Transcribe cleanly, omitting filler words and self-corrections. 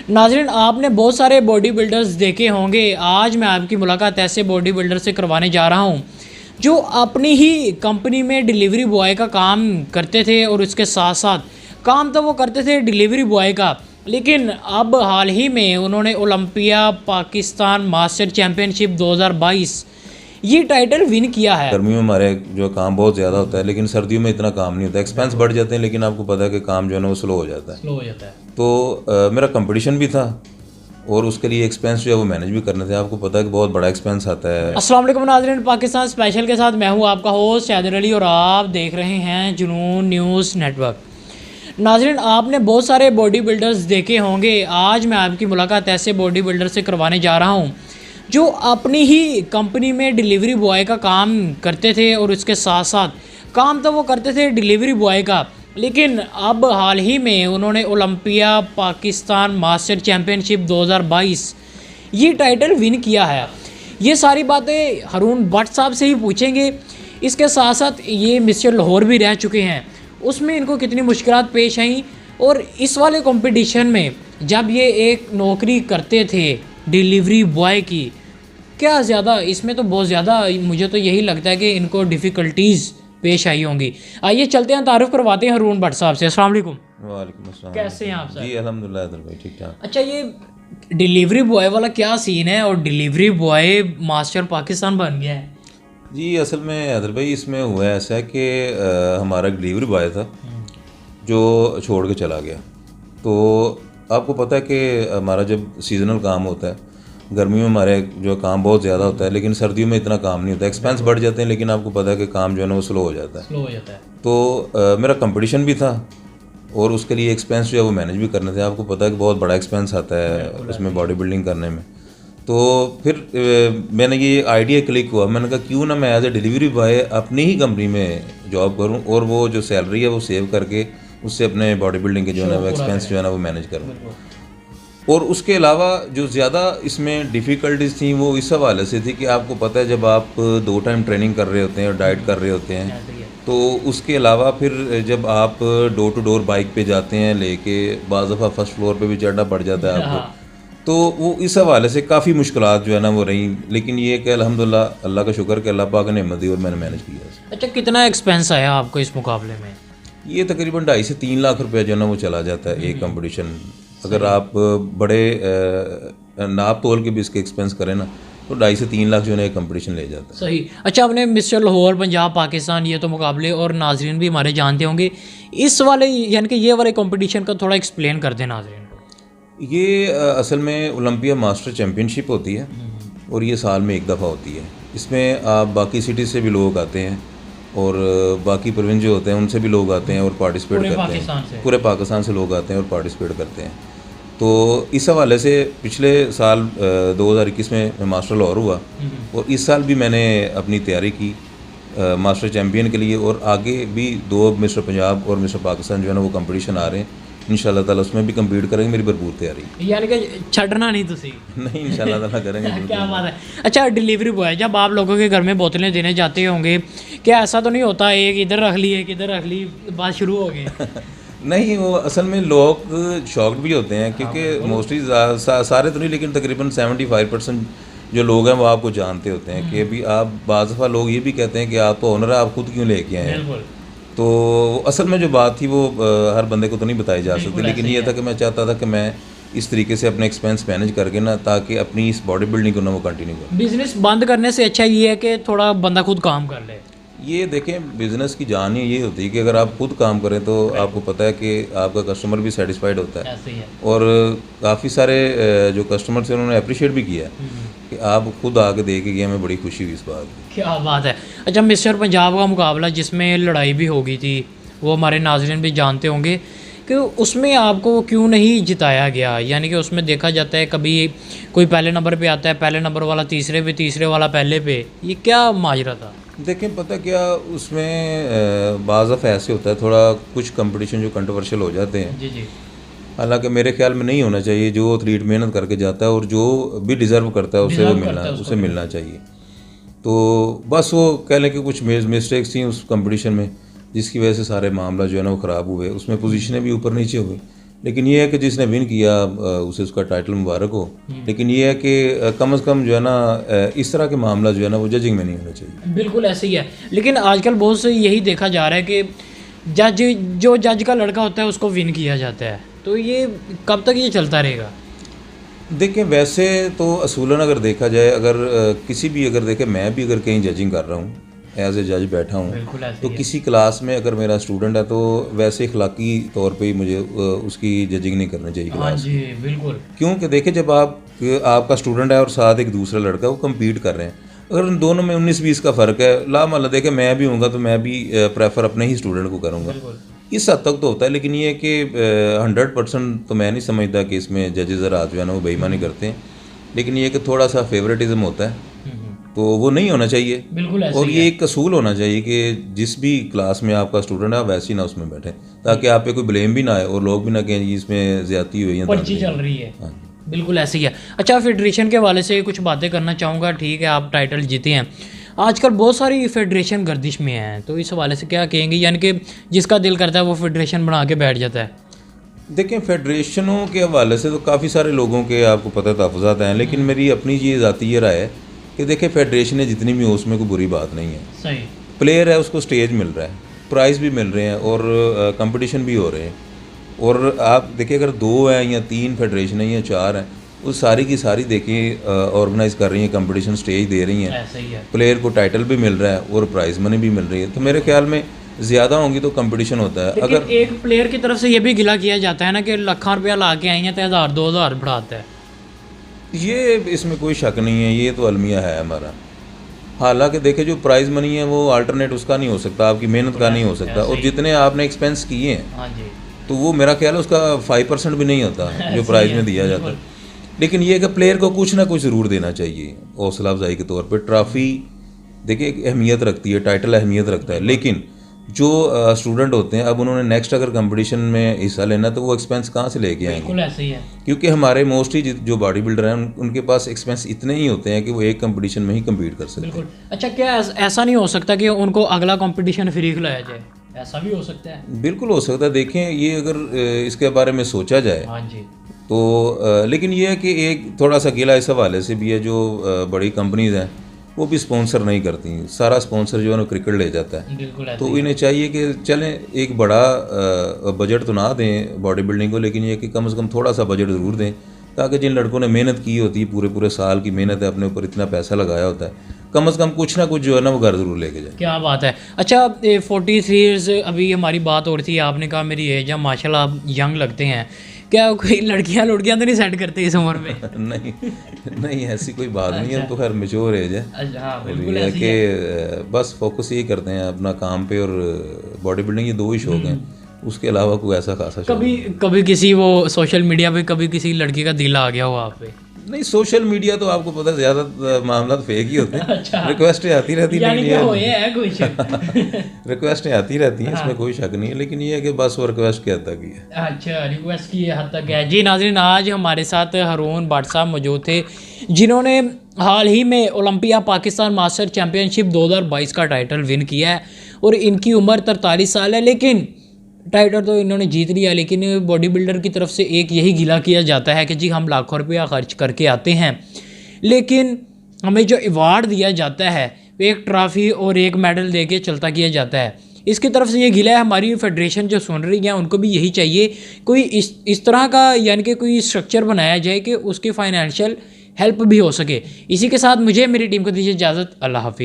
नाज़रीन, आपने बहुत सारे बॉडी बिल्डर्स देखे होंगे। आज मैं आपकी मुलाकात ऐसे बॉडी बिल्डर से करवाने जा रहा हूं जो अपनी ही कंपनी में डिलीवरी बॉय का काम करते थे और उसके साथ साथ काम तो वो करते थे डिलीवरी बॉय का, लेकिन अब हाल ही में उन्होंने ओलंपिया पाकिस्तान मास्टर चैम्पियनशिप 2022 ये टाइटल विन किया है। गर्मियों में हमारे जो काम बहुत ज़्यादा होता है, लेकिन सर्दियों में इतना काम नहीं होता। एक्सपेंस बढ़ जाते हैं, लेकिन आपको पता है कि काम जो है ना वो स्लो हो जाता है। तो मेरा कंपटीशन भी था और उसके लिए एक्सपेंस जो है वो मैनेज भी करने थे। आपको पता है कि बहुत बड़ा एक्सपेंस आता है। अस्सलाम वालेकुम नाज़रीन, पाकिस्तान स्पेशल के साथ मैं हूं आपका होस्ट शहदर अली और आप देख रहे हैं जुनून न्यूज़ नेटवर्क। नाज़रीन, आपने बहुत सारे बॉडी बिल्डर्स देखे होंगे। आज मैं आपकी मुलाकात ऐसे बॉडी बिल्डर से करवाने जा रहा हूं जो अपनी ही कंपनी में डिलीवरी बॉय का काम करते थे और उसके साथ साथ काम तो वो करते थे डिलीवरी बॉय का, लेकिन अब हाल ही में उन्होंने ओलंपिया पाकिस्तान मास्टर चैम्पियनशिप 2022 ये टाइटल विन किया है। ये सारी बातें हारून भट्ट साहब से ही पूछेंगे। इसके साथ साथ ये मिस्टर लाहौर भी रह चुके हैं, उसमें इनको कितनी मुश्किलात पेश आई और इस वाले कंपटीशन में जब ये एक नौकरी करते थे डिलीवरी बॉय की, क्या ज़्यादा इसमें तो बहुत ज़्यादा मुझे तो यही लगता है कि इनको डिफ़िकल्टीज़ पेश आई होंगी। आइए चलते हैं, तारुफ करवाते हैं हारून भट्ट साहब से। अस्सलाम वालेकुम। वालेकुम अस्सलाम। कैसे हैं आप सर? जी अल्हम्दुलिल्लाह अदर भाई ठीक ठाक। अच्छा, ये डिलीवरी बॉय वाला क्या सीन है और डिलीवरी बॉय मास्टर पाकिस्तान बन गया है? जी असल में अदर भाई इसमें हुआ ऐसा है कि हमारा एक डिलीवरी बॉय था जो छोड़ के चला गया। तो आपको पता है कि हमारा जब सीजनल काम होता है, गर्मियों में हमारे जो काम बहुत ज़्यादा होता है, लेकिन सर्दियों में इतना काम नहीं होता। एक्सपेंस बढ़ जाते हैं, लेकिन आपको पता है कि काम जो है ना वो स्लो हो जाता है। तो मेरा कंपटीशन भी था और उसके लिए एक्सपेंस जो है वो मैनेज भी करने थे। आपको पता है कि बहुत बड़ा एक्सपेंस आता है उसमें बॉडी बिल्डिंग करने में। तो फिर मैंने ये आइडिया क्लिक हुआ, मैंने कहा क्यों ना मैं एज ए डिलीवरी बॉय अपनी ही कंपनी में जॉब करूं और वो जो सैलरी है वो सेव करके उससे अपने बॉडी बिल्डिंग के जो है ना वो एक्सपेंस जो है ना वो मैनेज करूं। और उसके अलावा जो ज़्यादा इसमें डिफ़िकल्टीज थी वो इस हवाले से थी कि आपको पता है जब आप 2 टाइम ट्रेनिंग कर रहे होते हैं और डाइट कर रहे होते हैं, तो उसके अलावा फिर जब आप डोर टू डोर बाइक पे जाते हैं लेके, बाज़ दफ़ा फर्स्ट फ्लोर पे भी चढ़ना पड़ जाता है आपको। तो वो इस हवाले से काफ़ी मुश्किलात जो है ना वो रही, लेकिन ये कि अल्हम्दुलिल्लाह अल्लाह का शुक्र कि अल्लाह पाक ने हिम्मत दी और मैंने मैनेज किया। अच्छा, कितना एक्सपेंस आया आपको इस मुकाबले में? ये तकरीबन 2.5 से 3 लाख रुपया जो है ना वो चला जाता है एक कंपटीशन। अगर आप बड़े नाप तोल के भी इसके एक्सपेंस करें ना तो 2.5 से 3 लाख जो है ना एक कंपटीशन ले जाता है। सही। अच्छा, आपने मिस्टर लाहौर पंजाब पाकिस्तान ये तो मुकाबले और नाजरीन भी हमारे जानते होंगे, इस वाले यानी कि ये वाले कंपटीशन का थोड़ा एक्सप्लेन कर दें नाजरीन को। ये असल में ओलंपिया मास्टर चैम्पियनशिप होती है और ये साल में एक दफ़ा होती है। इसमें आप बाकी सिटी से भी लोग आते हैं और बाकी प्रोविंस जो होते हैं उनसे भी लोग आते हैं और पार्टिसिपेट करते हैं। पूरे पाकिस्तान से लोग आते हैं और पार्टिसिपेट करते हैं। तो इस हवाले से पिछले साल 2021 में मास्टर लाहौर हुआ और इस साल भी मैंने अपनी तैयारी की मास्टर चैम्पियन के लिए, और आगे भी 2 मिस्टर पंजाब और मिस्टर पाकिस्तान जो है ना वो कंपटीशन आ रहे हैं। इंशाल्लाह ताला उसमें भी कम्पीट करेंगे। मेरी भरपूर तैयारी, यानी कि छड़ना नहीं तुसी नहीं इंशाल्लाह ताला करेंगे। क्या बात है। अच्छा, डिलीवरी बॉय जब आप लोगों के घर में बोतलें देने जाते होंगे, क्या ऐसा तो नहीं होता एक इधर रख ली एक इधर रख ली, बात शुरू हो गई? नहीं, वो असल में लोग शॉक्ड भी होते हैं क्योंकि मोस्टली सारे तो नहीं, लेकिन तकरीबन 75% जो लोग हैं वो आपको जानते होते हैं कि अभी आप बाज़ दफ़ा लोग ये भी कहते हैं कि आप तो ओनर है, आप खुद क्यों लेके आए हैं। तो असल में जो बात थी वो हर बंदे को तो नहीं बताई जा सकती, लेकिन ये था कि मैं चाहता था कि मैं इस तरीके से अपने एक्सपेंस मैनेज करके ना, ताकि अपनी इस बॉडी बिल्डिंग को ना वो कंटिन्यू करूँ। बिजनेस बंद करने से अच्छा ये है कि थोड़ा बंदा खुद काम कर ले। ये देखें, बिज़नेस की जान ही ये होती है कि अगर आप खुद काम करें तो आपको पता है कि आपका कस्टमर भी सेटिस्फाइड होता है। ऐसे ही है। और काफ़ी सारे जो कस्टमर्स हैं उन्होंने अप्रिशिएट भी किया कि आप खुद आके दे के गए, हमें बड़ी खुशी हुई इस बात की। क्या बात है। अच्छा, मिस्टर पंजाब का मुकाबला जिसमें लड़ाई भी हो गई थी, वो हमारे नाज़रीन भी जानते होंगे कि उसमें आपको क्यों नहीं जिताया गया? यानी कि उसमें देखा जाता है कभी कोई पहले नंबर पे आता है, पहले नंबर वाला तीसरे पे, तीसरे वाला पहले पे, ये क्या माजरा था? देखें, पता क्या उसमें बाज़ दफ़ा ऐसे होता है, थोड़ा कुछ कंपटीशन जो कंट्रोवर्शियल हो जाते हैं। जी जी। हालांकि मेरे ख्याल में नहीं होना चाहिए। जो एथलीट मेहनत करके जाता है और जो भी डिज़र्व करता है उसे मिलना चाहिए। तो बस वो कह लें कि कुछ मिस्टेक्स थी उस कंपटीशन में, जिसकी वजह से सारे मामला जो है ना वो ख़राब हुए। उसमें पोजीशनें भी ऊपर नीचे हुई, लेकिन ये है कि जिसने विन किया उसे उसका टाइटल मुबारक हो। लेकिन ये है कि कम से कम जो है ना इस तरह के मामला जो है ना वो जजिंग में नहीं होना चाहिए। बिल्कुल ऐसे ही है, लेकिन आजकल बहुत से यही देखा जा रहा है कि जज का लड़का होता है उसको विन किया जाता है, तो ये कब तक ये चलता रहेगा? देखें, वैसे तो असूलन अगर देखा जाए, अगर किसी भी अगर देखें, मैं भी अगर कहीं जजिंग कर रहा हूँ, एज ए जज बैठा हूँ, तो किसी क्लास में अगर मेरा स्टूडेंट है तो वैसे अखलाकी तौर पे ही मुझे उसकी जजिंग नहीं करनी चाहिए हाँ क्लास। जी बिल्कुल। क्योंकि देखिए, जब आपका स्टूडेंट है और साथ एक दूसरा लड़का वो कम्पीट कर रहे हैं, अगर उन दोनों में 19-20 का फ़र्क है, ला मान लो देखे मैं भी हूँगा तो मैं भी प्रेफर अपने ही स्टूडेंट को करूँगा। इस हद तक तो होता है, लेकिन ये है कि 100% तो मैं नहीं समझता कि इसमें जजेस जो है ना वो बेईमानी करते हैं। लेकिन ये कि थोड़ा सा फेवरेटिज्म होता है तो वो नहीं होना चाहिए। बिल्कुल ऐसे और ये एक असूल होना चाहिए कि जिस भी क्लास में आपका स्टूडेंट है आप वैसे ही ना उसमें बैठें, ताकि आप पे कोई ब्लेम भी ना आए और लोग भी ना कहें इसमें ज़्यादती हुई है, पर्ची चल रही है। बिल्कुल ऐसे ही है। अच्छा, फेडरेशन के हवाले से कुछ बातें करना चाहूँगा। ठीक है, आप टाइटल जीते हैं, आजकल बहुत सारी फेडरेशन गर्दिश में हैं, तो इस हवाले से क्या कहेंगे? यानी कि जिसका दिल करता है वो फेडरेशन बना के बैठ जाता है। देखें, फेडरेशनों के हवाले से तो काफ़ी सारे लोगों के आपको पता तहफ़्फ़ुज़ात हैं, लेकिन मेरी अपनी ये ज़ाती ये राय है कि देखिए, फेडरेशनें जितनी भी हो उसमें कोई बुरी बात नहीं है। सही प्लेयर है उसको स्टेज मिल रहा है, प्राइज़ भी मिल रहे हैं और कंपटीशन भी हो रहे हैं। और आप देखिए, अगर 2 हैं या 3 फेडरेशन हैं या 4 हैं, वो सारी की सारी देखिए ऑर्गेनाइज़ कर रही हैं, कंपटीशन स्टेज दे रही हैं, ऐसे ही है। प्लेयर को टाइटल भी मिल रहा है और प्राइज़ मनी भी मिल रही है। तो मेरे ख्याल में ज़्यादा होंगी तो कंपटीशन होता है। लेकिन अगर एक प्लेयर की तरफ से ये भी गिला किया जाता है ना कि लाखों रुपया ला के आई हैं तो 1000-2000 बढ़ाता है। ये इसमें कोई शक नहीं है, ये तो अलमिया है हमारा। हालांकि देखिए, जो प्राइज़ मनी है वो अल्टरनेट उसका नहीं हो सकता, आपकी मेहनत का नहीं हो सकता, और जितने आपने एक्सपेंस किए हैं हाँ जी, तो वो मेरा ख्याल है उसका 5% भी नहीं होता जो प्राइज़ में दिया जाता है। लेकिन ये कि प्लेयर को कुछ ना कुछ ज़रूर देना चाहिए हौसला अफजाई के तौर पर। ट्रॉफ़ी देखिए एक अहमियत रखती है, टाइटल अहमियत रखता है, लेकिन जो स्टूडेंट होते हैं, अब उन्होंने नेक्स्ट अगर कंपटीशन में हिस्सा लेना तो वो एक्सपेंस कहाँ से लेके आएंगे? बिल्कुल ऐसे ही है। क्योंकि हमारे मोस्टली जो बॉडी बिल्डर हैं उनके पास एक्सपेंस इतने ही होते हैं कि वो एक कंपटीशन में ही कम्पीट कर सकते हैं। बिल्कुल। अच्छा, क्या ऐसा नहीं हो सकता कि उनको अगला कंपटीशन फ्री खिलाया जाए? ऐसा भी हो सकता है। बिल्कुल हो सकता है। देखें, ये अगर इसके बारे में सोचा जाए हाँ जी, तो लेकिन ये है कि एक थोड़ा सा गिला इस हवाले से भी है, जो बड़ी कंपनीज हैं वो भी स्पॉन्सर नहीं करती, सारा स्पॉन्सर जो है ना क्रिकेट ले जाता है। बिल्कुल ऐसे तो ही इन्हें चाहिए कि चलें एक बड़ा बजट तो ना दें बॉडी बिल्डिंग को, लेकिन ये कि कम से कम थोड़ा सा बजट ज़रूर दें, ताकि जिन लड़कों ने मेहनत की होती है, पूरे साल की मेहनत है, अपने ऊपर इतना पैसा लगाया होता है, कम से कम कुछ ना कुछ जो है ना वो घर ज़रूर लेके जाए। क्या बात है। अच्छा, 43 ईयर्स अभी हमारी बात हो रही थी, आपने कहा मेरी एज है, माशाल्लाह आप यंग लगते हैं। क्या कोई लड़कियां तो नहीं सेट करते इस उम्र में? नहीं नहीं, ऐसी कोई बात नहीं है, तो खैर मेच्योर एज है। अच्छा, हाँ, और बिल्कुल ये है ऐसी है। कि बस फोकस यही करते हैं अपना काम पे, और बॉडी बिल्डिंग ये 2 ही शौक हैं, उसके अलावा कोई ऐसा खासा शौक कभी किसी वो सोशल मीडिया पे कभी किसी लड़की का दिल आ गया हो आप पे? नहीं। सोशल मीडिया तो आपको पता है ज़्यादा मामला तो फेक ही होते हैं। अच्छा। रिक्वेस्टें आती रहती हैं, यानी कि लेकिन होए है कुछ। रिक्वेस्टें आती रहती हैं, इसमें कोई शक नहीं है, लेकिन ये है कि बस वो रिक्वेस्ट के हद तक ही है। अच्छा, रिक्वेस्ट की हद तक है। जी नाज़रीन, आज हमारे साथ हारून भट्ट साहब मौजूद थे, जिन्होंने हाल ही में ओलंपिया पाकिस्तान मास्टर चैम्पियनशिप 2022 का टाइटल विन किया है, और इनकी उम्र 43 साल है। लेकिन टाइटल तो इन्होंने जीत लिया, लेकिन बॉडी बिल्डर की तरफ से एक यही गिला किया जाता है कि जी हम लाखों रुपया खर्च करके आते हैं, लेकिन हमें जो अवार्ड दिया जाता है वो एक ट्रॉफ़ी और एक मेडल दे के चलता किया जाता है। इसकी तरफ से ये गिला है। हमारी फेडरेशन जो सुन रही है उनको भी यही चाहिए, कोई इस तरह का यानी कि कोई स्ट्रक्चर बनाया जाए कि उसकी फाइनेंशियल हेल्प भी हो सके। इसी के साथ मुझे मेरी टीम को दीजिए इजाज़त। अल्लाह हाफिज़।